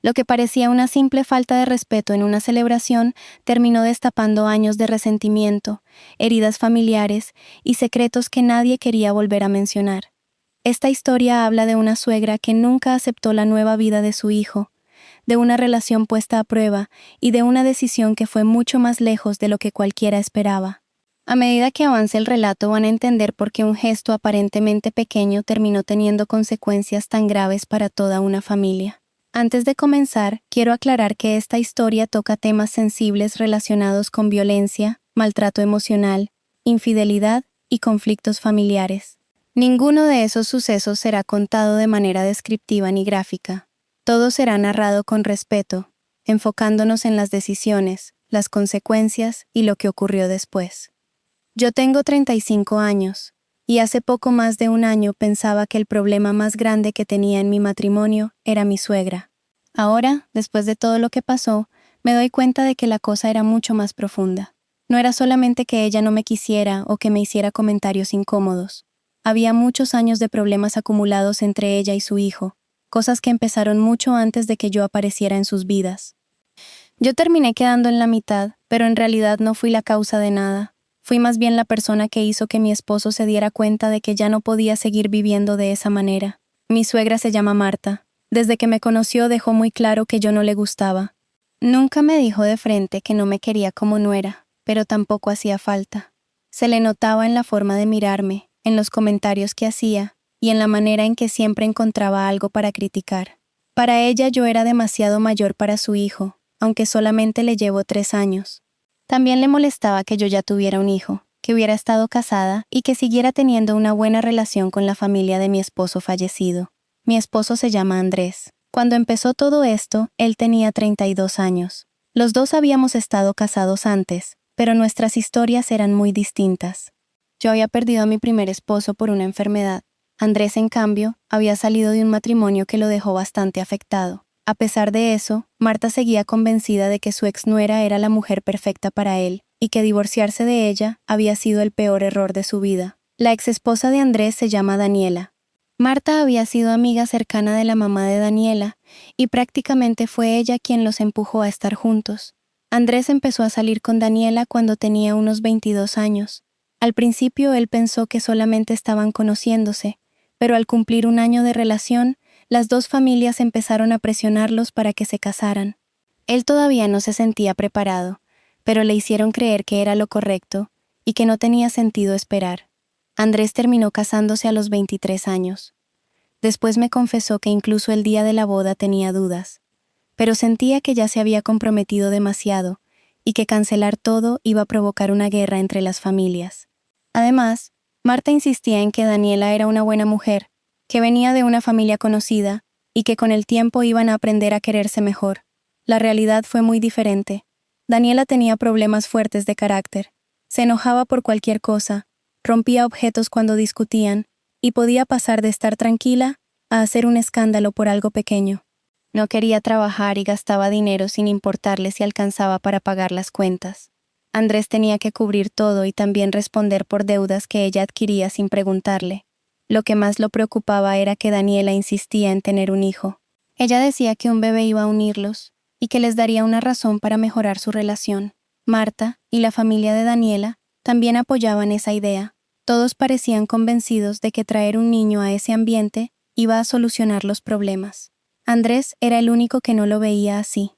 Lo que parecía una simple falta de respeto en una celebración terminó destapando años de resentimiento, heridas familiares y secretos que nadie quería volver a mencionar. Esta historia habla de una suegra que nunca aceptó la nueva vida de su hijo, de una relación puesta a prueba y de una decisión que fue mucho más lejos de lo que cualquiera esperaba. A medida que avance el relato van a entender por qué un gesto aparentemente pequeño terminó teniendo consecuencias tan graves para toda una familia. Antes de comenzar, quiero aclarar que esta historia toca temas sensibles relacionados con violencia, maltrato emocional, infidelidad y conflictos familiares. Ninguno de esos sucesos será contado de manera descriptiva ni gráfica. Todo será narrado con respeto, enfocándonos en las decisiones, las consecuencias y lo que ocurrió después. Yo tengo 35 años, y hace poco más de un año pensaba que el problema más grande que tenía en mi matrimonio era mi suegra. Ahora, después de todo lo que pasó, me doy cuenta de que la cosa era mucho más profunda. No era solamente que ella no me quisiera o que me hiciera comentarios incómodos. Había muchos años de problemas acumulados entre ella y su hijo, cosas que empezaron mucho antes de que yo apareciera en sus vidas. Yo terminé quedando en la mitad, pero en realidad no fui la causa de nada. Fui más bien la persona que hizo que mi esposo se diera cuenta de que ya no podía seguir viviendo de esa manera. Mi suegra se llama Marta. Desde que me conoció dejó muy claro que yo no le gustaba. Nunca me dijo de frente que no me quería como nuera, pero tampoco hacía falta. Se le notaba en la forma de mirarme, en los comentarios que hacía, y en la manera en que siempre encontraba algo para criticar. Para ella yo era demasiado mayor para su hijo, aunque solamente le llevo 3 años. También le molestaba que yo ya tuviera un hijo, que hubiera estado casada y que siguiera teniendo una buena relación con la familia de mi esposo fallecido. Mi esposo se llama Andrés. Cuando empezó todo esto, él tenía 32 años. Los dos habíamos estado casados antes, pero nuestras historias eran muy distintas. Yo había perdido a mi primer esposo por una enfermedad. Andrés, en cambio, había salido de un matrimonio que lo dejó bastante afectado. A pesar de eso, Marta seguía convencida de que su exnuera era la mujer perfecta para él, y que divorciarse de ella había sido el peor error de su vida. La exesposa de Andrés se llama Daniela. Marta había sido amiga cercana de la mamá de Daniela, y prácticamente fue ella quien los empujó a estar juntos. Andrés empezó a salir con Daniela cuando tenía unos 22 años. Al principio él pensó que solamente estaban conociéndose, pero al cumplir un año de relación, las dos familias empezaron a presionarlos para que se casaran. Él todavía no se sentía preparado, pero le hicieron creer que era lo correcto y que no tenía sentido esperar. Andrés terminó casándose a los 23 años. Después me confesó que incluso el día de la boda tenía dudas, pero sentía que ya se había comprometido demasiado y que cancelar todo iba a provocar una guerra entre las familias. Además, Marta insistía en que Daniela era una buena mujer, que venía de una familia conocida y que con el tiempo iban a aprender a quererse mejor. La realidad fue muy diferente. Daniela tenía problemas fuertes de carácter. Se enojaba por cualquier cosa, rompía objetos cuando discutían, y podía pasar de estar tranquila a hacer un escándalo por algo pequeño. No quería trabajar y gastaba dinero sin importarle si alcanzaba para pagar las cuentas. Andrés tenía que cubrir todo y también responder por deudas que ella adquiría sin preguntarle. Lo que más lo preocupaba era que Daniela insistía en tener un hijo. Ella decía que un bebé iba a unirlos y que les daría una razón para mejorar su relación. Marta y la familia de Daniela también apoyaban esa idea. Todos parecían convencidos de que traer un niño a ese ambiente iba a solucionar los problemas. Andrés era el único que no lo veía así.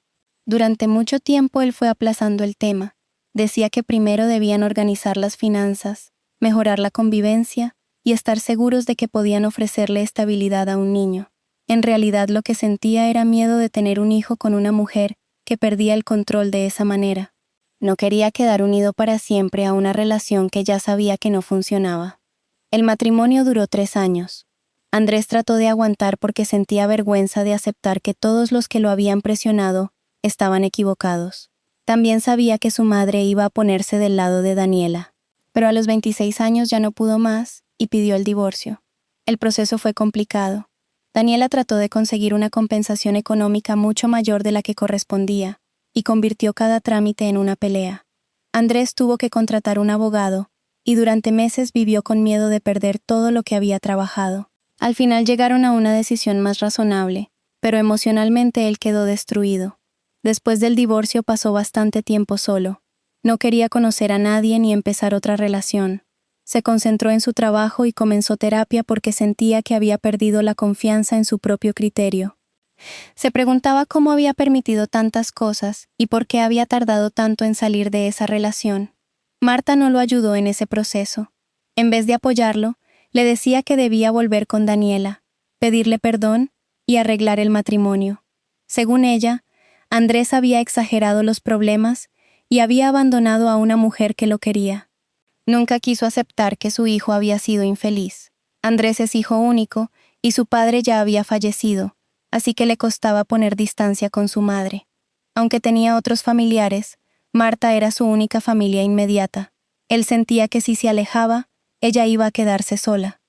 Durante mucho tiempo él fue aplazando el tema. Decía que primero debían organizar las finanzas, mejorar la convivencia y estar seguros de que podían ofrecerle estabilidad a un niño. En realidad lo que sentía era miedo de tener un hijo con una mujer que perdía el control de esa manera. No quería quedar unido para siempre a una relación que ya sabía que no funcionaba. El matrimonio duró 3 años. Andrés trató de aguantar porque sentía vergüenza de aceptar que todos los que lo habían presionado estaban equivocados. También sabía que su madre iba a ponerse del lado de Daniela. Pero a los 26 años ya no pudo más y pidió el divorcio. El proceso fue complicado. Daniela trató de conseguir una compensación económica mucho mayor de la que correspondía y convirtió cada trámite en una pelea. Andrés tuvo que contratar un abogado y durante meses vivió con miedo de perder todo lo que había trabajado. Al final llegaron a una decisión más razonable pero emocionalmente él quedó destruido. Después del divorcio pasó bastante tiempo solo. No quería conocer a nadie ni empezar otra relación. Se concentró en su trabajo y comenzó terapia porque sentía que había perdido la confianza en su propio criterio. Se preguntaba cómo había permitido tantas cosas y por qué había tardado tanto en salir de esa relación. Marta no lo ayudó en ese proceso. En vez de apoyarlo, le decía que debía volver con Daniela, pedirle perdón y arreglar el matrimonio. Según ella, Andrés había exagerado los problemas y había abandonado a una mujer que lo quería. Nunca quiso aceptar que su hijo había sido infeliz. Andrés es hijo único y su padre ya había fallecido, así que le costaba poner distancia con su madre. Aunque tenía otros familiares, Marta era su única familia inmediata. Él sentía que si se alejaba, ella iba a quedarse sola.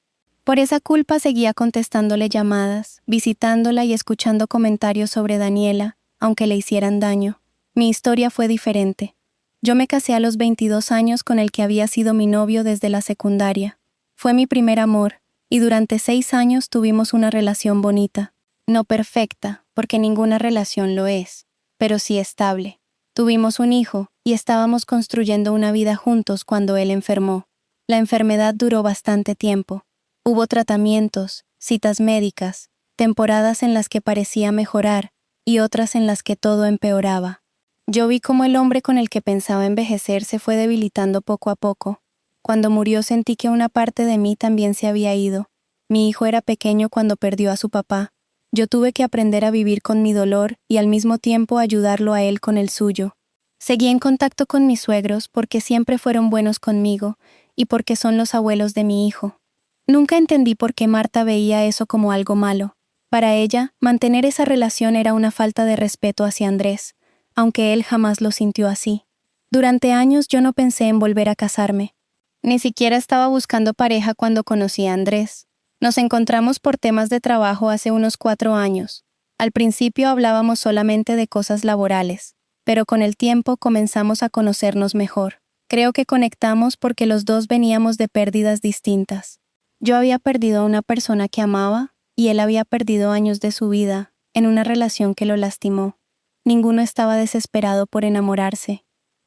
Por esa culpa seguía contestándole llamadas, visitándola y escuchando comentarios sobre Daniela, aunque le hicieran daño. Mi historia fue diferente. Yo me casé a los 22 años con el que había sido mi novio desde la secundaria. Fue mi primer amor, y durante 6 años tuvimos una relación bonita. No perfecta, porque ninguna relación lo es, pero sí estable. Tuvimos un hijo, y estábamos construyendo una vida juntos cuando él enfermó. La enfermedad duró bastante tiempo. Hubo tratamientos, citas médicas, temporadas en las que parecía mejorar, y otras en las que todo empeoraba. Yo vi cómo el hombre con el que pensaba envejecer se fue debilitando poco a poco. Cuando murió sentí que una parte de mí también se había ido. Mi hijo era pequeño cuando perdió a su papá. Yo tuve que aprender a vivir con mi dolor y al mismo tiempo ayudarlo a él con el suyo. Seguí en contacto con mis suegros porque siempre fueron buenos conmigo y porque son los abuelos de mi hijo. Nunca entendí por qué Marta veía eso como algo malo. Para ella, mantener esa relación era una falta de respeto hacia Andrés, aunque él jamás lo sintió así. Durante años yo no pensé en volver a casarme. Ni siquiera estaba buscando pareja cuando conocí a Andrés. Nos encontramos por temas de trabajo hace unos 4 años. Al principio hablábamos solamente de cosas laborales, pero con el tiempo comenzamos a conocernos mejor. Creo que conectamos porque los dos veníamos de pérdidas distintas. Yo había perdido a una persona que amaba y él había perdido años de su vida en una relación que lo lastimó. Ninguno estaba desesperado por enamorarse.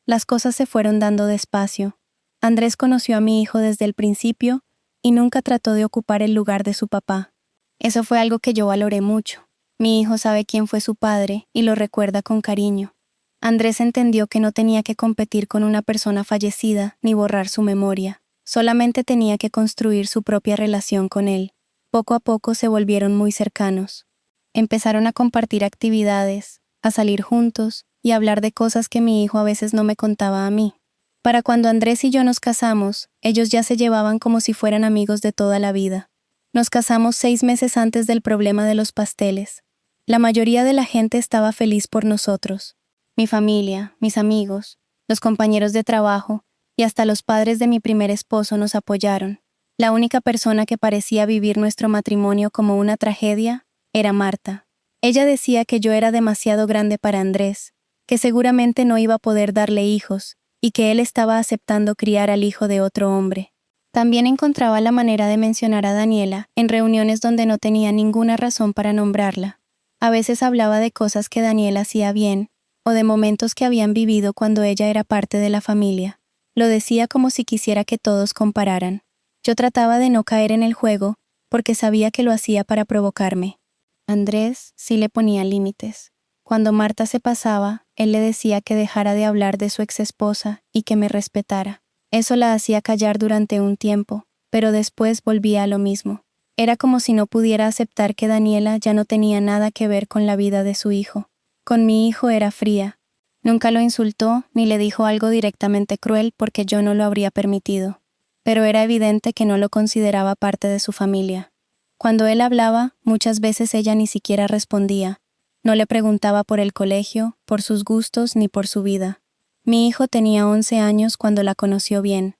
Las cosas se fueron dando despacio. Andrés conoció a mi hijo desde el principio y nunca trató de ocupar el lugar de su papá. Eso fue algo que yo valoré mucho. Mi hijo sabe quién fue su padre y lo recuerda con cariño. Andrés entendió que no tenía que competir con una persona fallecida ni borrar su memoria. Solamente tenía que construir su propia relación con él. Poco a poco se volvieron muy cercanos. Empezaron a compartir actividades, a salir juntos y a hablar de cosas que mi hijo a veces no me contaba a mí. Para cuando Andrés y yo nos casamos, ellos ya se llevaban como si fueran amigos de toda la vida. Nos casamos 6 meses antes del problema de los pasteles. La mayoría de la gente estaba feliz por nosotros. Mi familia, mis amigos, los compañeros de trabajo y hasta los padres de mi primer esposo nos apoyaron. La única persona que parecía vivir nuestro matrimonio como una tragedia era Marta. Ella decía que yo era demasiado grande para Andrés, que seguramente no iba a poder darle hijos y que él estaba aceptando criar al hijo de otro hombre. También encontraba la manera de mencionar a Daniela en reuniones donde no tenía ninguna razón para nombrarla. A veces hablaba de cosas que Daniela hacía bien o de momentos que habían vivido cuando ella era parte de la familia. Lo decía como si quisiera que todos compararan. Yo trataba de no caer en el juego porque sabía que lo hacía para provocarme. Andrés sí le ponía límites. Cuando Marta se pasaba, él le decía que dejara de hablar de su exesposa y que me respetara. Eso la hacía callar durante un tiempo, pero después volvía a lo mismo. Era como si no pudiera aceptar que Daniela ya no tenía nada que ver con la vida de su hijo. Con mi hijo era fría. Nunca lo insultó ni le dijo algo directamente cruel porque yo no lo habría permitido. Pero era evidente que no lo consideraba parte de su familia. Cuando él hablaba, muchas veces ella ni siquiera respondía. No le preguntaba por el colegio, por sus gustos ni por su vida. Mi hijo tenía 11 años cuando la conoció bien.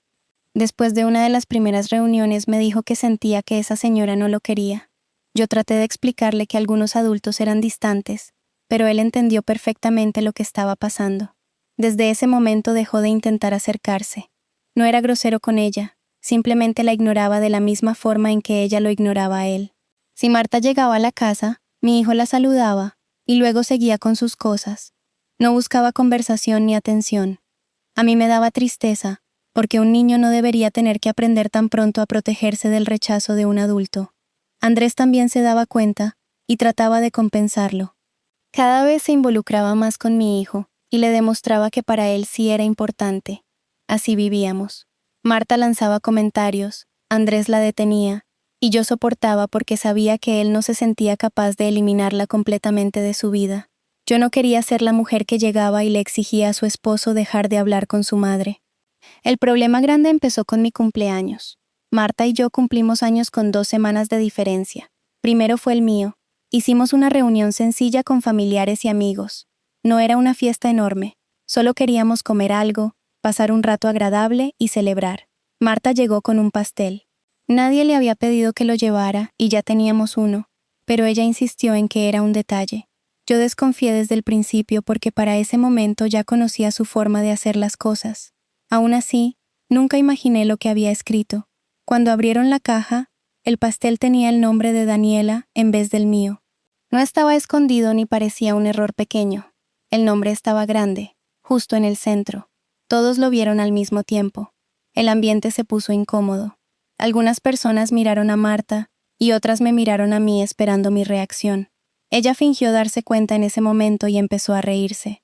Después de una de las primeras reuniones me dijo que sentía que esa señora no lo quería. Yo traté de explicarle que algunos adultos eran distantes, pero él entendió perfectamente lo que estaba pasando. Desde ese momento dejó de intentar acercarse. No era grosero con ella, simplemente la ignoraba de la misma forma en que ella lo ignoraba a él. Si Marta llegaba a la casa, Mi hijo la saludaba, y luego seguía con sus cosas. No buscaba conversación ni atención. A mí me daba tristeza, porque un niño no debería tener que aprender tan pronto a protegerse del rechazo de un adulto. Andrés también se daba cuenta, y trataba de compensarlo. Cada vez se involucraba más con mi hijo, y le demostraba que para él sí era importante. Así vivíamos. Marta lanzaba comentarios, Andrés la detenía, y yo soportaba porque sabía que él no se sentía capaz de eliminarla completamente de su vida. Yo no quería ser la mujer que llegaba y le exigía a su esposo dejar de hablar con su madre. El problema grande empezó con mi cumpleaños. Marta y yo cumplimos años con 2 semanas de diferencia. Primero fue el mío. Hicimos una reunión sencilla con familiares y amigos. No era una fiesta enorme. Solo queríamos comer algo, pasar un rato agradable y celebrar. Marta llegó con un pastel. Nadie le había pedido que lo llevara y ya teníamos uno, pero ella insistió en que era un detalle. Yo desconfié desde el principio porque para ese momento ya conocía su forma de hacer las cosas. Aún así, nunca imaginé lo que había escrito. Cuando abrieron la caja, el pastel tenía el nombre de Daniela en vez del mío. No estaba escondido ni parecía un error pequeño. El nombre estaba grande, justo en el centro. Todos lo vieron al mismo tiempo. El ambiente se puso incómodo. Algunas personas miraron a Marta y otras me miraron a mí esperando mi reacción. Ella fingió darse cuenta en ese momento y empezó a reírse.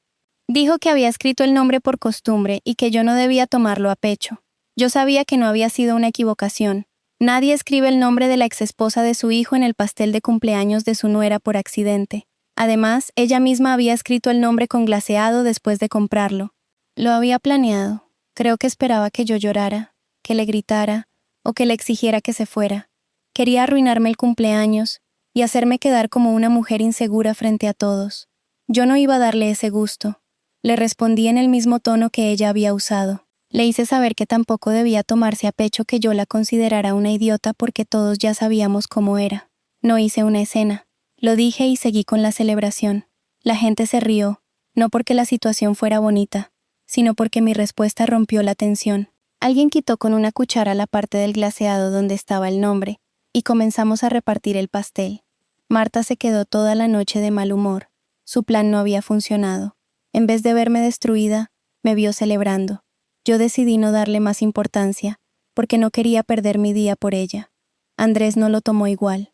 Dijo que había escrito el nombre por costumbre y que yo no debía tomarlo a pecho. Yo sabía que no había sido una equivocación. Nadie escribe el nombre de la exesposa de su hijo en el pastel de cumpleaños de su nuera por accidente. Además, ella misma había escrito el nombre con glaseado después de comprarlo. Lo había planeado. Creo que esperaba que yo llorara, que le gritara o que le exigiera que se fuera. Quería arruinarme el cumpleaños y hacerme quedar como una mujer insegura frente a todos. Yo no iba a darle ese gusto. Le respondí en el mismo tono que ella había usado. Le hice saber que tampoco debía tomarse a pecho que yo la considerara una idiota porque todos ya sabíamos cómo era. No hice una escena. Lo dije y seguí con la celebración. La gente se rió, no porque la situación fuera bonita, sino porque mi respuesta rompió la tensión. Alguien quitó con una cuchara la parte del glaseado donde estaba el nombre, y comenzamos a repartir el pastel. Marta se quedó toda la noche de mal humor. Su plan no había funcionado. En vez de verme destruida, me vio celebrando. Yo decidí no darle más importancia, porque no quería perder mi día por ella. Andrés no lo tomó igual.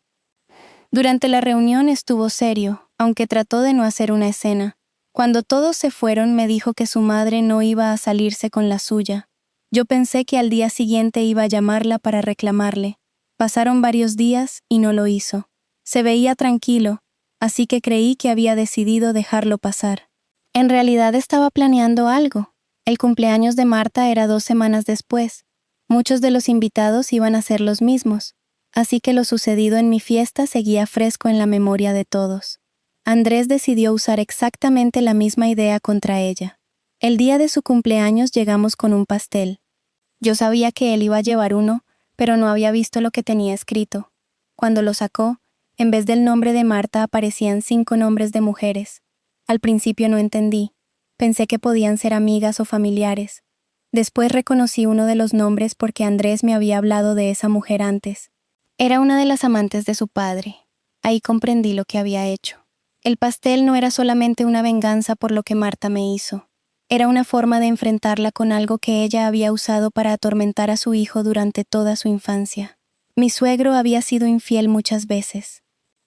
Durante la reunión estuvo serio, aunque trató de no hacer una escena. Cuando todos se fueron, me dijo que su madre no iba a salirse con la suya. Yo pensé que al día siguiente iba a llamarla para reclamarle. Pasaron varios días y no lo hizo. Se veía tranquilo, así que creí que había decidido dejarlo pasar. En realidad estaba planeando algo. El cumpleaños de Marta era 2 semanas después. Muchos de los invitados iban a ser los mismos, así que lo sucedido en mi fiesta seguía fresco en la memoria de todos. Andrés decidió usar exactamente la misma idea contra ella. El día de su cumpleaños llegamos con un pastel. Yo sabía que él iba a llevar uno, pero no había visto lo que tenía escrito. Cuando lo sacó, en vez del nombre de Marta aparecían 5 nombres de mujeres. Al principio no entendí. Pensé que podían ser amigas o familiares. Después reconocí uno de los nombres porque Andrés me había hablado de esa mujer antes. Era una de las amantes de su padre. Ahí comprendí lo que había hecho. El pastel no era solamente una venganza por lo que Marta me hizo. Era una forma de enfrentarla con algo que ella había usado para atormentar a su hijo durante toda su infancia. Mi suegro había sido infiel muchas veces.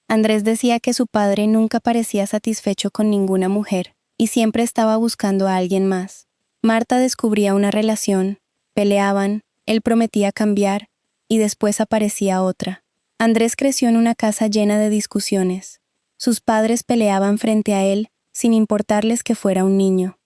Andrés decía que su padre nunca parecía satisfecho con ninguna mujer y siempre estaba buscando a alguien más. Marta descubría una relación, peleaban, él prometía cambiar y después aparecía otra. Andrés creció en una casa llena de discusiones. Sus padres peleaban frente a él sin importarles que fuera un niño.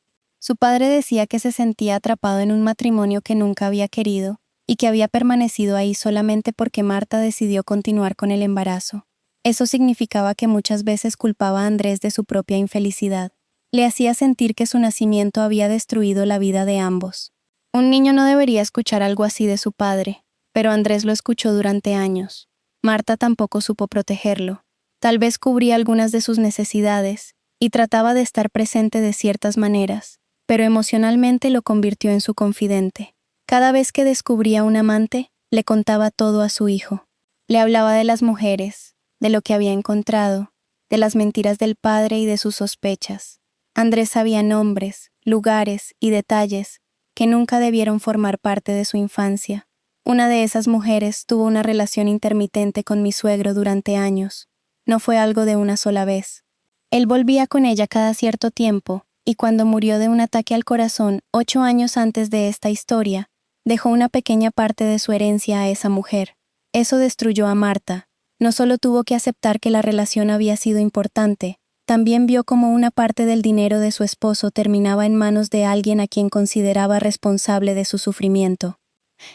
Su padre decía que se sentía atrapado en un matrimonio que nunca había querido y que había permanecido ahí solamente porque Marta decidió continuar con el embarazo. Eso significaba que muchas veces culpaba a Andrés de su propia infelicidad. Le hacía sentir que su nacimiento había destruido la vida de ambos. Un niño no debería escuchar algo así de su padre, pero Andrés lo escuchó durante años. Marta tampoco supo protegerlo. Tal vez cubría algunas de sus necesidades y trataba de estar presente de ciertas maneras, pero emocionalmente lo convirtió en su confidente. Cada vez que descubría un amante, le contaba todo a su hijo. Le hablaba de las mujeres, de lo que había encontrado, de las mentiras del padre y de sus sospechas. Andrés sabía nombres, lugares y detalles que nunca debieron formar parte de su infancia. Una de esas mujeres tuvo una relación intermitente con mi suegro durante años. No fue algo de una sola vez. Él volvía con ella cada cierto tiempo, y cuando murió de un ataque al corazón 8 años antes de esta historia, dejó una pequeña parte de su herencia a esa mujer. Eso destruyó a Marta. No solo tuvo que aceptar que la relación había sido importante, también vio como una parte del dinero de su esposo terminaba en manos de alguien a quien consideraba responsable de su sufrimiento.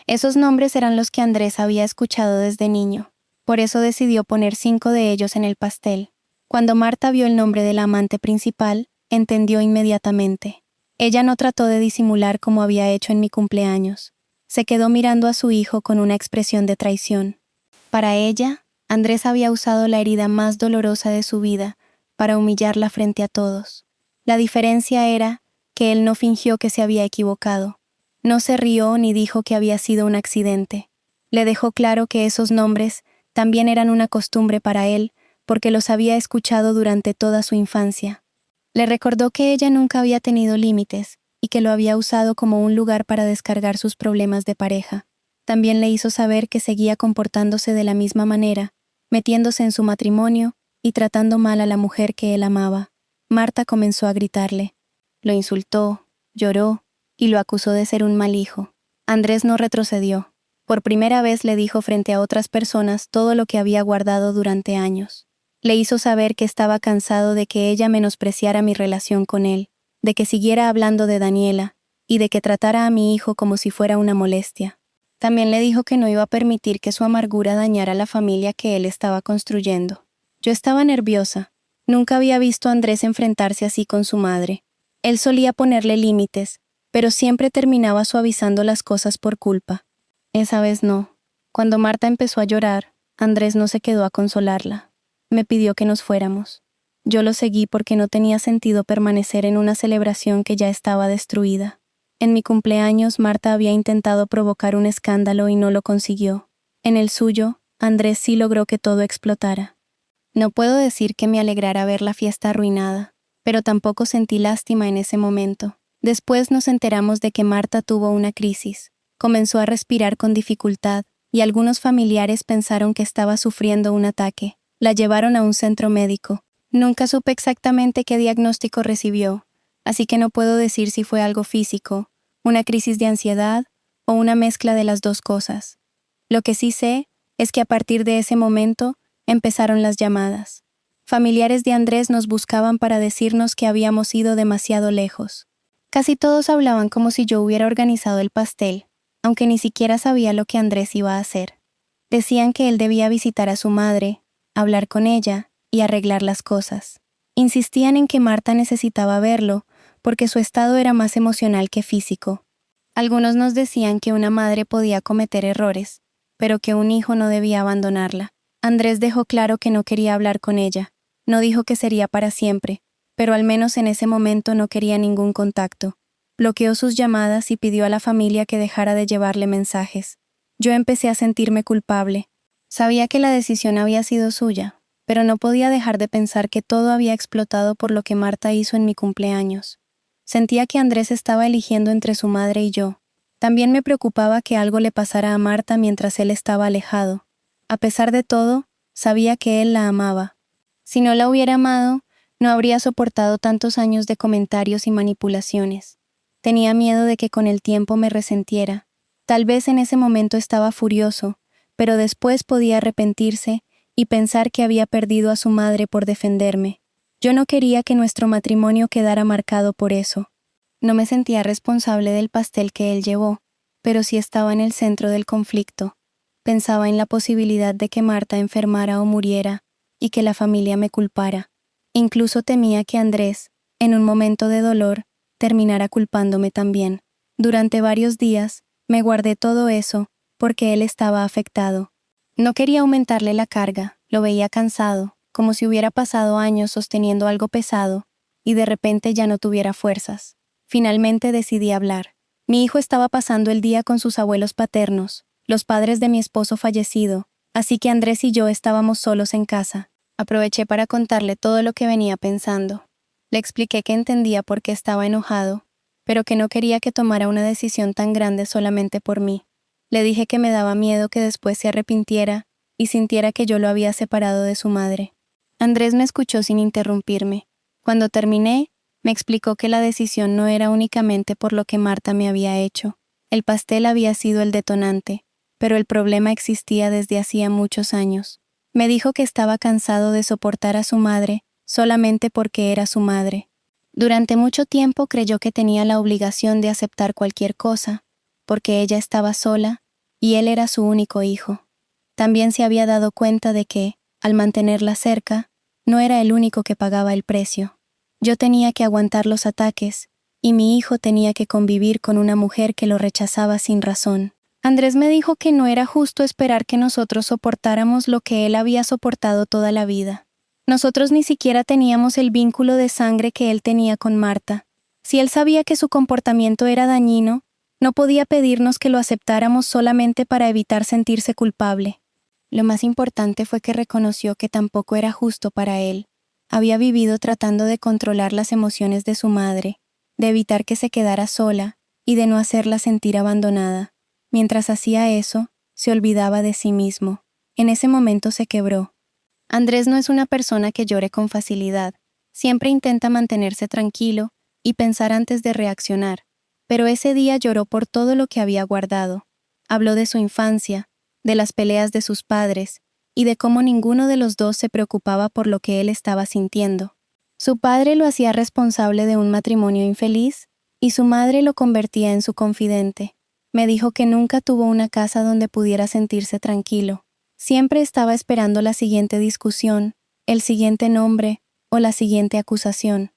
Esos nombres eran los que Andrés había escuchado desde niño. Por eso decidió poner 5 de ellos en el pastel. Cuando Marta vio el nombre del amante principal, entendió inmediatamente. Ella no trató de disimular como había hecho en mi cumpleaños. Se quedó mirando a su hijo con una expresión de traición. Para ella, Andrés había usado la herida más dolorosa de su vida para humillarla frente a todos. La diferencia era que él no fingió que se había equivocado. No se rió ni dijo que había sido un accidente. Le dejó claro que esos nombres también eran una costumbre para él, porque los había escuchado durante toda su infancia. Le recordó que ella nunca había tenido límites y que lo había usado como un lugar para descargar sus problemas de pareja. También le hizo saber que seguía comportándose de la misma manera, metiéndose en su matrimonio y tratando mal a la mujer que él amaba. Marta comenzó a gritarle. Lo insultó, lloró y lo acusó de ser un mal hijo. Andrés no retrocedió. Por primera vez le dijo frente a otras personas todo lo que había guardado durante años. Le hizo saber que estaba cansado de que ella menospreciara mi relación con él, de que siguiera hablando de Daniela y de que tratara a mi hijo como si fuera una molestia. También le dijo que no iba a permitir que su amargura dañara la familia que él estaba construyendo. Yo estaba nerviosa. Nunca había visto a Andrés enfrentarse así con su madre. Él solía ponerle límites, pero siempre terminaba suavizando las cosas por culpa. Esa vez no. Cuando Marta empezó a llorar, Andrés no se quedó a consolarla. Me pidió que nos fuéramos. Yo lo seguí porque no tenía sentido permanecer en una celebración que ya estaba destruida. En mi cumpleaños, Marta había intentado provocar un escándalo y no lo consiguió. En el suyo, Andrés sí logró que todo explotara. No puedo decir que me alegrara ver la fiesta arruinada, pero tampoco sentí lástima en ese momento. Después nos enteramos de que Marta tuvo una crisis. Comenzó a respirar con dificultad, y algunos familiares pensaron que estaba sufriendo un ataque. La llevaron a un centro médico. Nunca supe exactamente qué diagnóstico recibió, así que no puedo decir si fue algo físico, una crisis de ansiedad o una mezcla de las dos cosas. Lo que sí sé es que a partir de ese momento empezaron las llamadas. Familiares de Andrés nos buscaban para decirnos que habíamos ido demasiado lejos. Casi todos hablaban como si yo hubiera organizado el pastel, aunque ni siquiera sabía lo que Andrés iba a hacer. Decían que él debía visitar a su madre, hablar con ella y arreglar las cosas. Insistían en que Marta necesitaba verlo, porque su estado era más emocional que físico. Algunos nos decían que una madre podía cometer errores, pero que un hijo no debía abandonarla. Andrés dejó claro que no quería hablar con ella. No dijo que sería para siempre, pero al menos en ese momento no quería ningún contacto. Bloqueó sus llamadas y pidió a la familia que dejara de llevarle mensajes. Yo empecé a sentirme culpable. Sabía que la decisión había sido suya, pero no podía dejar de pensar que todo había explotado por lo que Marta hizo en mi cumpleaños. Sentía que Andrés estaba eligiendo entre su madre y yo. También me preocupaba que algo le pasara a Marta mientras él estaba alejado. A pesar de todo, sabía que él la amaba. Si no la hubiera amado, no habría soportado tantos años de comentarios y manipulaciones. Tenía miedo de que con el tiempo me resentiera. Tal vez en ese momento estaba furioso, pero después podía arrepentirse y pensar que había perdido a su madre por defenderme. Yo no quería que nuestro matrimonio quedara marcado por eso. No me sentía responsable del pastel que él llevó, pero sí estaba en el centro del conflicto. Pensaba en la posibilidad de que Marta enfermara o muriera y que la familia me culpara. Incluso temía que Andrés, en un momento de dolor, terminara culpándome también. Durante varios días, me guardé todo eso porque él estaba afectado. No quería aumentarle la carga, lo veía cansado, como si hubiera pasado años sosteniendo algo pesado y de repente ya no tuviera fuerzas. Finalmente decidí hablar. Mi hijo estaba pasando el día con sus abuelos paternos, los padres de mi esposo fallecido, así que Andrés y yo estábamos solos en casa. Aproveché para contarle todo lo que venía pensando. Le expliqué que entendía por qué estaba enojado, pero que no quería que tomara una decisión tan grande solamente por mí. Le dije que me daba miedo que después se arrepintiera y sintiera que yo lo había separado de su madre. Andrés me escuchó sin interrumpirme. Cuando terminé, me explicó que la decisión no era únicamente por lo que Marta me había hecho. El pastel había sido el detonante, pero el problema existía desde hacía muchos años. Me dijo que estaba cansado de soportar a su madre solamente porque era su madre. Durante mucho tiempo creyó que tenía la obligación de aceptar cualquier cosa, porque ella estaba sola y él era su único hijo. También se había dado cuenta de que, al mantenerla cerca, no era el único que pagaba el precio. Yo tenía que aguantar los ataques, y mi hijo tenía que convivir con una mujer que lo rechazaba sin razón. Andrés me dijo que no era justo esperar que nosotros soportáramos lo que él había soportado toda la vida. Nosotros ni siquiera teníamos el vínculo de sangre que él tenía con Marta. Si él sabía que su comportamiento era dañino, no podía pedirnos que lo aceptáramos solamente para evitar sentirse culpable. Lo más importante fue que reconoció que tampoco era justo para él. Había vivido tratando de controlar las emociones de su madre, de evitar que se quedara sola y de no hacerla sentir abandonada. Mientras hacía eso, se olvidaba de sí mismo. En ese momento se quebró. Andrés no es una persona que llore con facilidad. Siempre intenta mantenerse tranquilo y pensar antes de reaccionar. Pero ese día lloró por todo lo que había guardado. Habló de su infancia, de las peleas de sus padres, y de cómo ninguno de los dos se preocupaba por lo que él estaba sintiendo. Su padre lo hacía responsable de un matrimonio infeliz, y su madre lo convertía en su confidente. Me dijo que nunca tuvo una casa donde pudiera sentirse tranquilo. Siempre estaba esperando la siguiente discusión, el siguiente nombre o la siguiente acusación.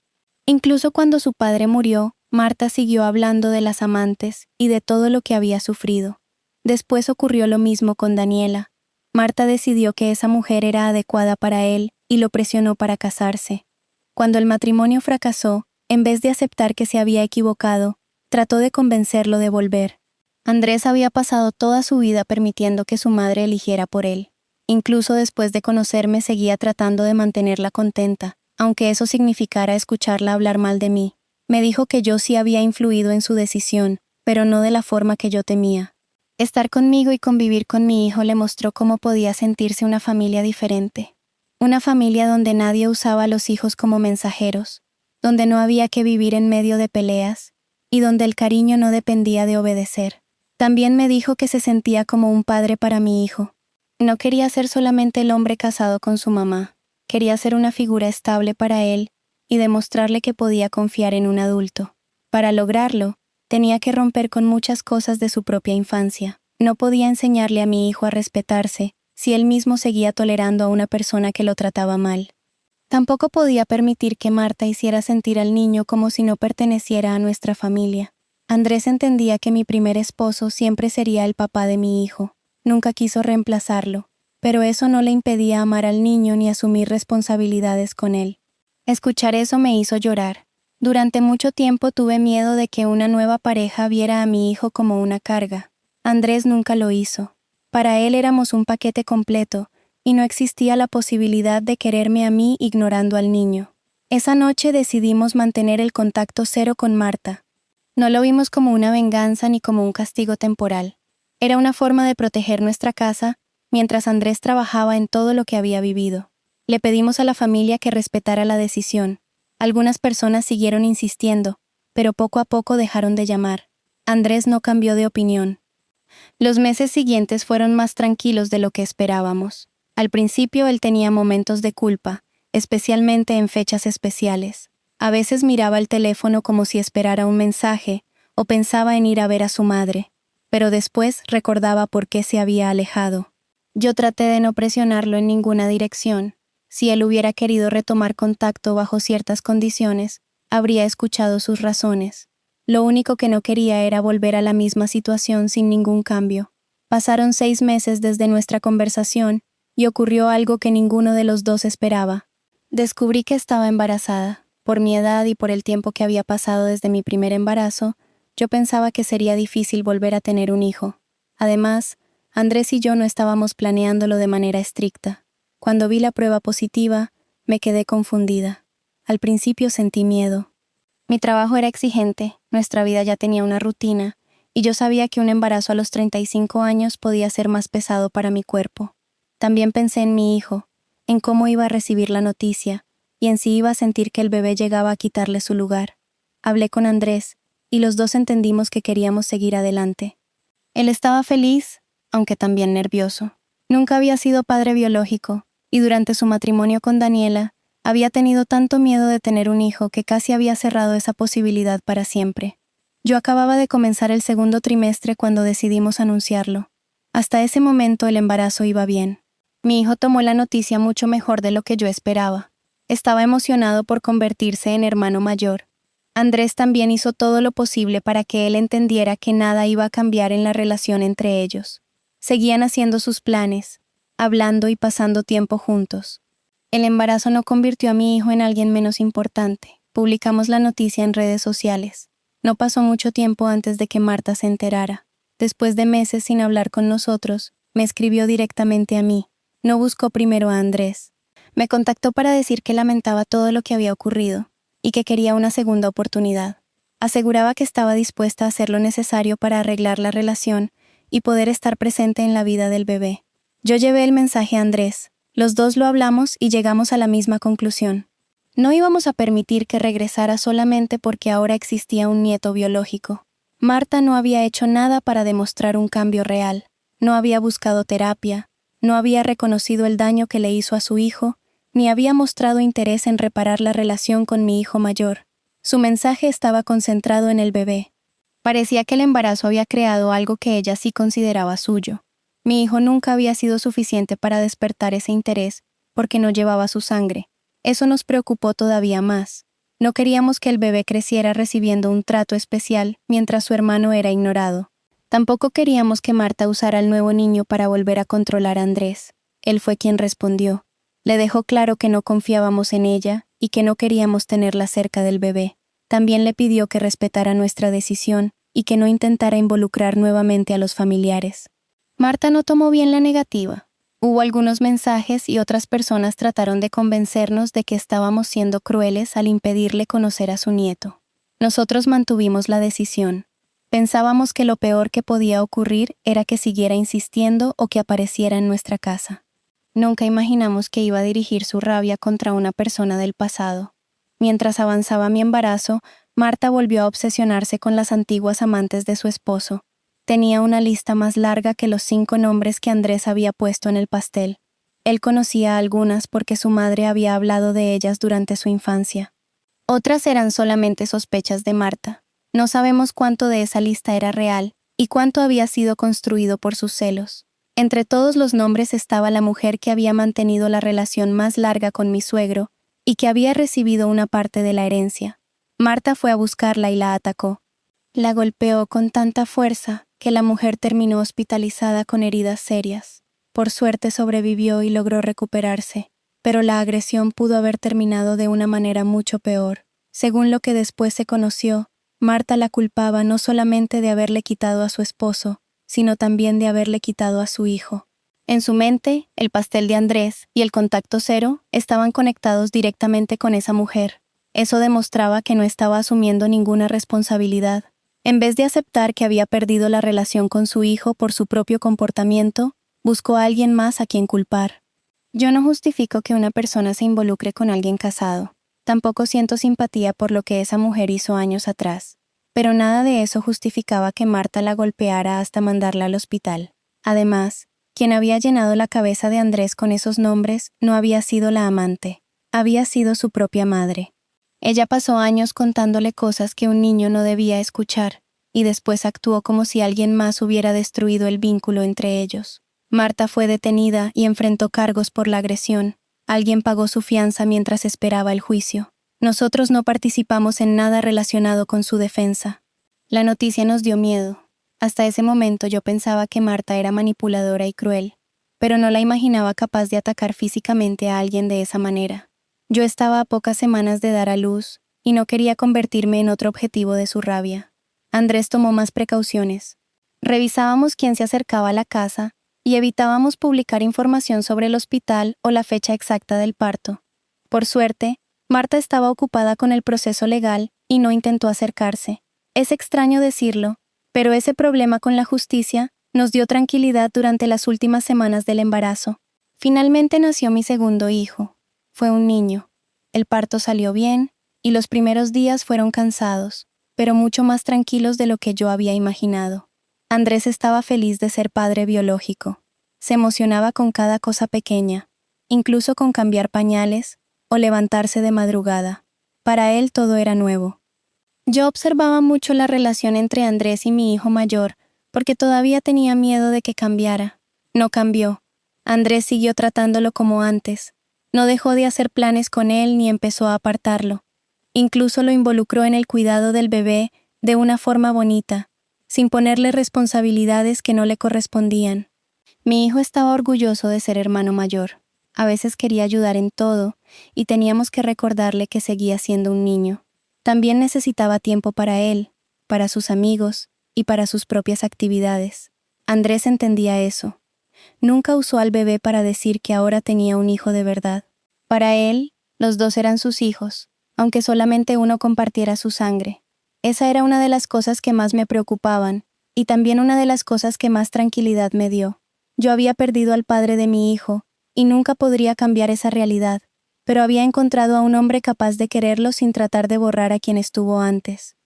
Incluso cuando su padre murió, Marta siguió hablando de las amantes y de todo lo que había sufrido. Después ocurrió lo mismo con Daniela. Marta decidió que esa mujer era adecuada para él y lo presionó para casarse. Cuando el matrimonio fracasó, en vez de aceptar que se había equivocado, trató de convencerlo de volver. Andrés había pasado toda su vida permitiendo que su madre eligiera por él. Incluso después de conocerme seguía tratando de mantenerla contenta, aunque eso significara escucharla hablar mal de mí. Me dijo que yo sí había influido en su decisión, pero no de la forma que yo temía. Estar conmigo y convivir con mi hijo le mostró cómo podía sentirse una familia diferente. Una familia donde nadie usaba a los hijos como mensajeros, donde no había que vivir en medio de peleas, y donde el cariño no dependía de obedecer. También me dijo que se sentía como un padre para mi hijo. No quería ser solamente el hombre casado con su mamá. Quería ser una figura estable para él y demostrarle que podía confiar en un adulto. Para lograrlo, tenía que romper con muchas cosas de su propia infancia. No podía enseñarle a mi hijo a respetarse si él mismo seguía tolerando a una persona que lo trataba mal. Tampoco podía permitir que Marta hiciera sentir al niño como si no perteneciera a nuestra familia. Andrés entendía que mi primer esposo siempre sería el papá de mi hijo. Nunca quiso reemplazarlo, pero eso no le impedía amar al niño ni asumir responsabilidades con él. Escuchar eso me hizo llorar. Durante mucho tiempo tuve miedo de que una nueva pareja viera a mi hijo como una carga. Andrés nunca lo hizo. Para él éramos un paquete completo, y no existía la posibilidad de quererme a mí ignorando al niño. Esa noche decidimos mantener el contacto cero con Marta. No lo vimos como una venganza ni como un castigo temporal. Era una forma de proteger nuestra casa mientras Andrés trabajaba en todo lo que había vivido. Le pedimos a la familia que respetara la decisión. Algunas personas siguieron insistiendo, pero poco a poco dejaron de llamar. Andrés no cambió de opinión. Los meses siguientes fueron más tranquilos de lo que esperábamos. Al principio él tenía momentos de culpa, especialmente en fechas especiales. A veces miraba el teléfono como si esperara un mensaje, o pensaba en ir a ver a su madre, pero después recordaba por qué se había alejado. Yo traté de no presionarlo en ninguna dirección. Si él hubiera querido retomar contacto bajo ciertas condiciones, habría escuchado sus razones. Lo único que no quería era volver a la misma situación sin ningún cambio. Pasaron 6 meses desde nuestra conversación y ocurrió algo que ninguno de los dos esperaba. Descubrí que estaba embarazada. Por mi edad y por el tiempo que había pasado desde mi primer embarazo, yo pensaba que sería difícil volver a tener un hijo. Además, Andrés y yo no estábamos planeándolo de manera estricta. Cuando vi la prueba positiva, me quedé confundida. Al principio sentí miedo. Mi trabajo era exigente, nuestra vida ya tenía una rutina, y yo sabía que un embarazo a los 35 años podía ser más pesado para mi cuerpo. También pensé en mi hijo, en cómo iba a recibir la noticia, y en si iba a sentir que el bebé llegaba a quitarle su lugar. Hablé con Andrés, y los dos entendimos que queríamos seguir adelante. Él estaba feliz, aunque también nervioso. Nunca había sido padre biológico, y durante su matrimonio con Daniela, había tenido tanto miedo de tener un hijo que casi había cerrado esa posibilidad para siempre. Yo acababa de comenzar el segundo trimestre cuando decidimos anunciarlo. Hasta ese momento el embarazo iba bien. Mi hijo tomó la noticia mucho mejor de lo que yo esperaba. Estaba emocionado por convertirse en hermano mayor. Andrés también hizo todo lo posible para que él entendiera que nada iba a cambiar en la relación entre ellos. Seguían haciendo sus planes, hablando y pasando tiempo juntos. El embarazo no convirtió a mi hijo en alguien menos importante. Publicamos la noticia en redes sociales. No pasó mucho tiempo antes de que Marta se enterara. Después de meses sin hablar con nosotros, me escribió directamente a mí. No buscó primero a Andrés. Me contactó para decir que lamentaba todo lo que había ocurrido y que quería una segunda oportunidad. Aseguraba que estaba dispuesta a hacer lo necesario para arreglar la relación y poder estar presente en la vida del bebé. Yo llevé el mensaje a Andrés. Los dos lo hablamos y llegamos a la misma conclusión. No íbamos a permitir que regresara solamente porque ahora existía un nieto biológico. Marta no había hecho nada para demostrar un cambio real. No había buscado terapia, no había reconocido el daño que le hizo a su hijo, ni había mostrado interés en reparar la relación con mi hijo mayor. Su mensaje estaba concentrado en el bebé. Parecía que el embarazo había creado algo que ella sí consideraba suyo. Mi hijo nunca había sido suficiente para despertar ese interés, porque no llevaba su sangre. Eso nos preocupó todavía más. No queríamos que el bebé creciera recibiendo un trato especial mientras su hermano era ignorado. Tampoco queríamos que Marta usara al nuevo niño para volver a controlar a Andrés. Él fue quien respondió. Le dejó claro que no confiábamos en ella y que no queríamos tenerla cerca del bebé. También le pidió que respetara nuestra decisión y que no intentara involucrar nuevamente a los familiares. Marta no tomó bien la negativa. Hubo algunos mensajes y otras personas trataron de convencernos de que estábamos siendo crueles al impedirle conocer a su nieto. Nosotros mantuvimos la decisión. Pensábamos que lo peor que podía ocurrir era que siguiera insistiendo o que apareciera en nuestra casa. Nunca imaginamos que iba a dirigir su rabia contra una persona del pasado. Mientras avanzaba mi embarazo, Marta volvió a obsesionarse con las antiguas amantes de su esposo. Tenía una lista más larga que los 5 nombres que Andrés había puesto en el pastel. Él conocía a algunas porque su madre había hablado de ellas durante su infancia. Otras eran solamente sospechas de Marta. No sabemos cuánto de esa lista era real y cuánto había sido construido por sus celos. Entre todos los nombres estaba la mujer que había mantenido la relación más larga con mi suegro y que había recibido una parte de la herencia. Marta fue a buscarla y la atacó. La golpeó con tanta fuerza que la mujer terminó hospitalizada con heridas serias. Por suerte sobrevivió y logró recuperarse, pero la agresión pudo haber terminado de una manera mucho peor. Según lo que después se conoció, Marta la culpaba no solamente de haberle quitado a su esposo, sino también de haberle quitado a su hijo. En su mente, el pastel de Andrés y el contacto cero estaban conectados directamente con esa mujer. Eso demostraba que no estaba asumiendo ninguna responsabilidad. En vez de aceptar que había perdido la relación con su hijo por su propio comportamiento, buscó a alguien más a quien culpar. Yo no justifico que una persona se involucre con alguien casado. Tampoco siento simpatía por lo que esa mujer hizo años atrás. Pero nada de eso justificaba que Marta la golpeara hasta mandarla al hospital. Además, quien había llenado la cabeza de Andrés con esos nombres no había sido la amante, había sido su propia madre. Ella pasó años contándole cosas que un niño no debía escuchar, y después actuó como si alguien más hubiera destruido el vínculo entre ellos. Marta fue detenida y enfrentó cargos por la agresión. Alguien pagó su fianza mientras esperaba el juicio. Nosotros no participamos en nada relacionado con su defensa. La noticia nos dio miedo. Hasta ese momento yo pensaba que Marta era manipuladora y cruel, pero no la imaginaba capaz de atacar físicamente a alguien de esa manera. Yo estaba a pocas semanas de dar a luz y no quería convertirme en otro objetivo de su rabia. Andrés tomó más precauciones. Revisábamos quién se acercaba a la casa y evitábamos publicar información sobre el hospital o la fecha exacta del parto. Por suerte, Marta estaba ocupada con el proceso legal y no intentó acercarse. Es extraño decirlo, pero ese problema con la justicia nos dio tranquilidad durante las últimas semanas del embarazo. Finalmente nació mi segundo hijo. Fue un niño. El parto salió bien y los primeros días fueron cansados, pero mucho más tranquilos de lo que yo había imaginado. Andrés estaba feliz de ser padre biológico. Se emocionaba con cada cosa pequeña, incluso con cambiar pañales o levantarse de madrugada. Para él todo era nuevo. Yo observaba mucho la relación entre Andrés y mi hijo mayor, porque todavía tenía miedo de que cambiara. No cambió. Andrés siguió tratándolo como antes. No dejó de hacer planes con él ni empezó a apartarlo. Incluso lo involucró en el cuidado del bebé de una forma bonita, sin ponerle responsabilidades que no le correspondían. Mi hijo estaba orgulloso de ser hermano mayor. A veces quería ayudar en todo, y teníamos que recordarle que seguía siendo un niño. También necesitaba tiempo para él, para sus amigos y para sus propias actividades. Andrés entendía eso. Nunca usó al bebé para decir que ahora tenía un hijo de verdad. Para él, los dos eran sus hijos, aunque solamente uno compartiera su sangre. Esa era una de las cosas que más me preocupaban, y también una de las cosas que más tranquilidad me dio. Yo había perdido al padre de mi hijo, y nunca podría cambiar esa realidad, pero había encontrado a un hombre capaz de quererlo sin tratar de borrar a quien estuvo antes.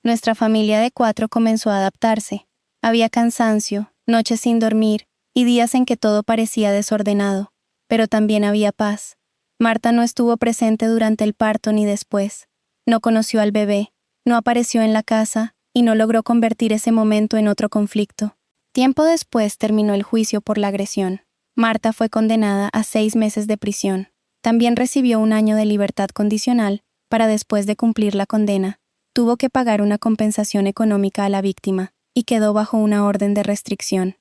Nuestra familia de 4 comenzó a adaptarse. Había cansancio, noches sin dormir, y días en que todo parecía desordenado, pero también había paz. Marta no estuvo presente durante el parto ni después. No conoció al bebé, no apareció en la casa y no logró convertir ese momento en otro conflicto. Tiempo después terminó el juicio por la agresión. Marta fue condenada a 6 meses de prisión. También recibió 1 año de libertad condicional para después de cumplir la condena. Tuvo que pagar una compensación económica a la víctima y quedó bajo una orden de restricción.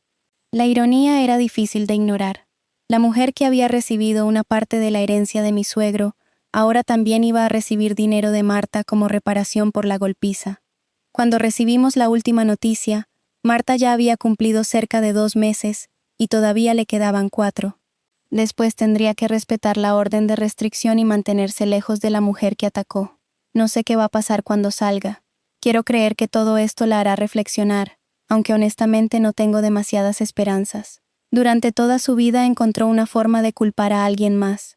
La ironía era difícil de ignorar. La mujer que había recibido una parte de la herencia de mi suegro, ahora también iba a recibir dinero de Marta como reparación por la golpiza. Cuando recibimos la última noticia, Marta ya había cumplido cerca de 2 meses y todavía le quedaban 4. Después tendría que respetar la orden de restricción y mantenerse lejos de la mujer que atacó. No sé qué va a pasar cuando salga. Quiero creer que todo esto la hará reflexionar, aunque honestamente no tengo demasiadas esperanzas. Durante toda su vida encontró una forma de culpar a alguien más.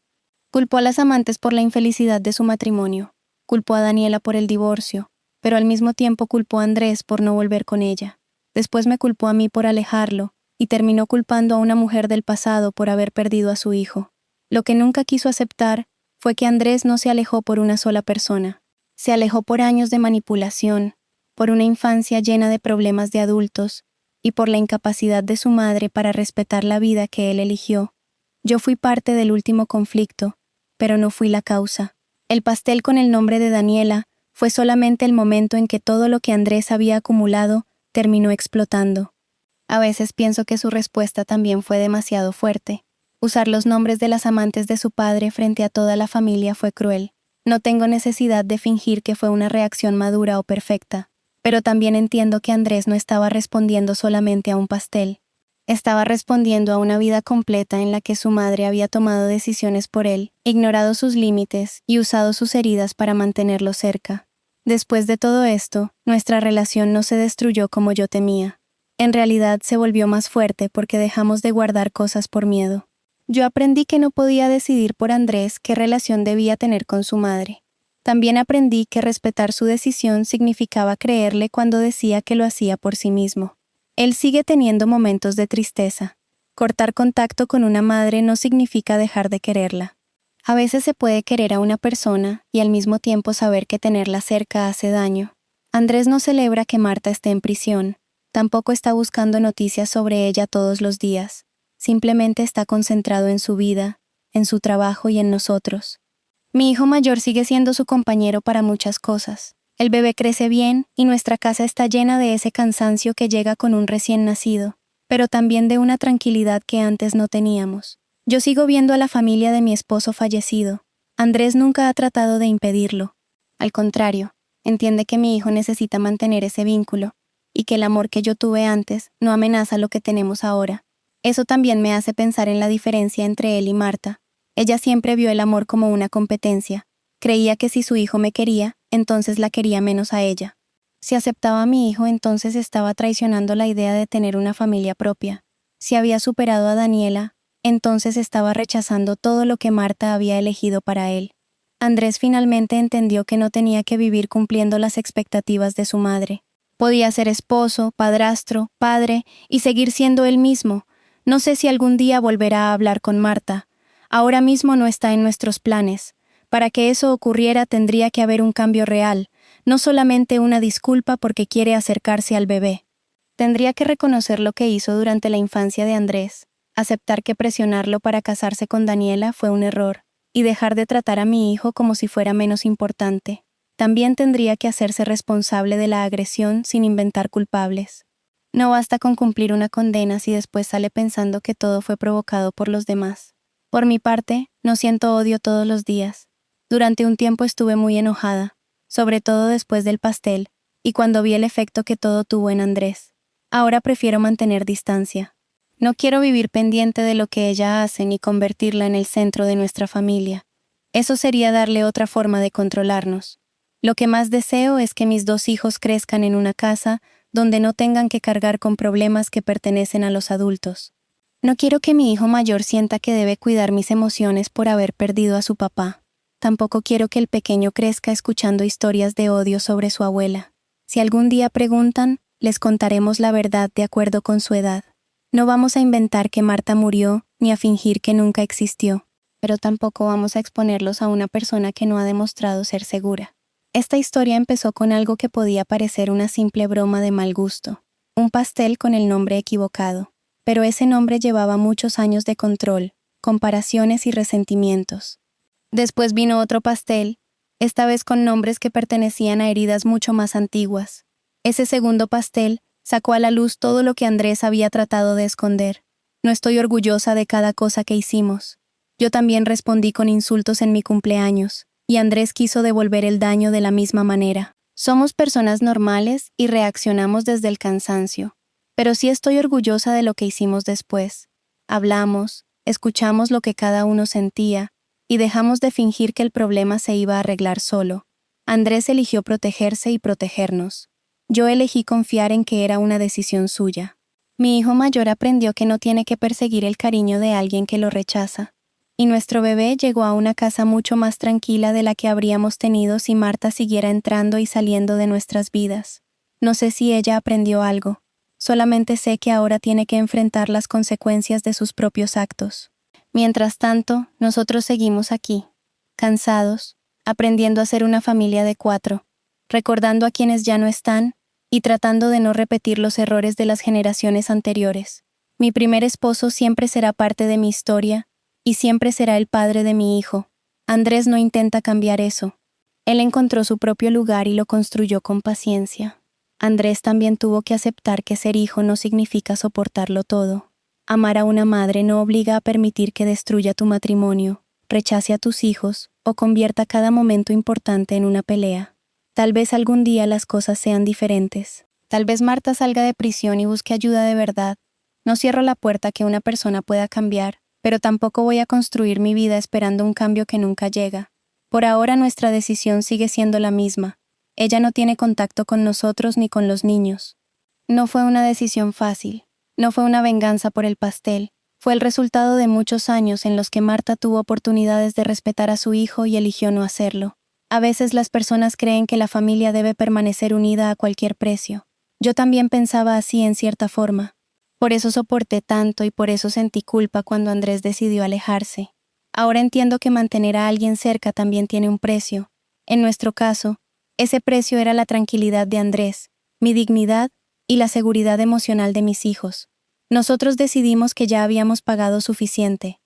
Culpó a las amantes por la infelicidad de su matrimonio. Culpó a Daniela por el divorcio, pero al mismo tiempo culpó a Andrés por no volver con ella. Después me culpó a mí por alejarlo, y terminó culpando a una mujer del pasado por haber perdido a su hijo. Lo que nunca quiso aceptar fue que Andrés no se alejó por una sola persona. Se alejó por años de manipulación, por una infancia llena de problemas de adultos, y por la incapacidad de su madre para respetar la vida que él eligió. Yo fui parte del último conflicto, pero no fui la causa. El pastel con el nombre de Daniela fue solamente el momento en que todo lo que Andrés había acumulado terminó explotando. A veces pienso que su respuesta también fue demasiado fuerte. Usar los nombres de las amantes de su padre frente a toda la familia fue cruel. No tengo necesidad de fingir que fue una reacción madura o perfecta, pero también entiendo que Andrés no estaba respondiendo solamente a un pastel. Estaba respondiendo a una vida completa en la que su madre había tomado decisiones por él, ignorado sus límites y usado sus heridas para mantenerlo cerca. Después de todo esto, nuestra relación no se destruyó como yo temía. En realidad se volvió más fuerte porque dejamos de guardar cosas por miedo. Yo aprendí que no podía decidir por Andrés qué relación debía tener con su madre. También aprendí que respetar su decisión significaba creerle cuando decía que lo hacía por sí mismo. Él sigue teniendo momentos de tristeza. Cortar contacto con una madre no significa dejar de quererla. A veces se puede querer a una persona y al mismo tiempo saber que tenerla cerca hace daño. Andrés no celebra que Marta esté en prisión. Tampoco está buscando noticias sobre ella todos los días. Simplemente está concentrado en su vida, en su trabajo y en nosotros. Mi hijo mayor sigue siendo su compañero para muchas cosas. El bebé crece bien y nuestra casa está llena de ese cansancio que llega con un recién nacido, pero también de una tranquilidad que antes no teníamos. Yo sigo viendo a la familia de mi esposo fallecido. Andrés nunca ha tratado de impedirlo. Al contrario, entiende que mi hijo necesita mantener ese vínculo, y que el amor que yo tuve antes no amenaza lo que tenemos ahora. Eso también me hace pensar en la diferencia entre él y Marta. Ella siempre vio el amor como una competencia. Creía que si su hijo me quería, entonces la quería menos a ella. Si aceptaba a mi hijo, entonces estaba traicionando la idea de tener una familia propia. Si había superado a Daniela, entonces estaba rechazando todo lo que Marta había elegido para él. Andrés finalmente entendió que no tenía que vivir cumpliendo las expectativas de su madre. Podía ser esposo, padrastro, padre y seguir siendo él mismo. No sé si algún día volverá a hablar con Marta. Ahora mismo no está en nuestros planes. Para que eso ocurriera tendría que haber un cambio real, no solamente una disculpa porque quiere acercarse al bebé. Tendría que reconocer lo que hizo durante la infancia de Andrés, aceptar que presionarlo para casarse con Daniela fue un error, y dejar de tratar a mi hijo como si fuera menos importante. También tendría que hacerse responsable de la agresión sin inventar culpables. No basta con cumplir una condena si después sale pensando que todo fue provocado por los demás. Por mi parte, no siento odio todos los días. Durante un tiempo estuve muy enojada, sobre todo después del pastel, y cuando vi el efecto que todo tuvo en Andrés. Ahora prefiero mantener distancia. No quiero vivir pendiente de lo que ella hace ni convertirla en el centro de nuestra familia. Eso sería darle otra forma de controlarnos. Lo que más deseo es que mis 2 hijos crezcan en una casa donde no tengan que cargar con problemas que pertenecen a los adultos. No quiero que mi hijo mayor sienta que debe cuidar mis emociones por haber perdido a su papá. Tampoco quiero que el pequeño crezca escuchando historias de odio sobre su abuela. Si algún día preguntan, les contaremos la verdad de acuerdo con su edad. No vamos a inventar que Marta murió, ni a fingir que nunca existió, pero tampoco vamos a exponerlos a una persona que no ha demostrado ser segura. Esta historia empezó con algo que podía parecer una simple broma de mal gusto, un pastel con el nombre equivocado, pero ese nombre llevaba muchos años de control, comparaciones y resentimientos. Después vino otro pastel, esta vez con nombres que pertenecían a heridas mucho más antiguas. Ese segundo pastel sacó a la luz todo lo que Andrés había tratado de esconder. No estoy orgullosa de cada cosa que hicimos. Yo también respondí con insultos en mi cumpleaños, y Andrés quiso devolver el daño de la misma manera. Somos personas normales y reaccionamos desde el cansancio, pero sí estoy orgullosa de lo que hicimos después. Hablamos, escuchamos lo que cada uno sentía, y dejamos de fingir que el problema se iba a arreglar solo. Andrés eligió protegerse y protegernos. Yo elegí confiar en que era una decisión suya. Mi hijo mayor aprendió que no tiene que perseguir el cariño de alguien que lo rechaza. Y nuestro bebé llegó a una casa mucho más tranquila de la que habríamos tenido si Marta siguiera entrando y saliendo de nuestras vidas. No sé si ella aprendió algo. Solamente sé que ahora tiene que enfrentar las consecuencias de sus propios actos. Mientras tanto, nosotros seguimos aquí, cansados, aprendiendo a ser una familia de 4, recordando a quienes ya no están y tratando de no repetir los errores de las generaciones anteriores. Mi primer esposo siempre será parte de mi historia y siempre será el padre de mi hijo. Andrés no intenta cambiar eso. Él encontró su propio lugar y lo construyó con paciencia. Andrés también tuvo que aceptar que ser hijo no significa soportarlo todo. Amar a una madre no obliga a permitir que destruya tu matrimonio, rechace a tus hijos o convierta cada momento importante en una pelea. Tal vez algún día las cosas sean diferentes. Tal vez Marta salga de prisión y busque ayuda de verdad. No cierro la puerta a que una persona pueda cambiar, pero tampoco voy a construir mi vida esperando un cambio que nunca llega. Por ahora nuestra decisión sigue siendo la misma. Ella no tiene contacto con nosotros ni con los niños. No fue una decisión fácil. No fue una venganza por el pastel. Fue el resultado de muchos años en los que Marta tuvo oportunidades de respetar a su hijo y eligió no hacerlo. A veces las personas creen que la familia debe permanecer unida a cualquier precio. Yo también pensaba así en cierta forma. Por eso soporté tanto y por eso sentí culpa cuando Andrés decidió alejarse. Ahora entiendo que mantener a alguien cerca también tiene un precio. En nuestro caso, ese precio era la tranquilidad de Andrés, mi dignidad y la seguridad emocional de mis hijos. Nosotros decidimos que ya habíamos pagado suficiente.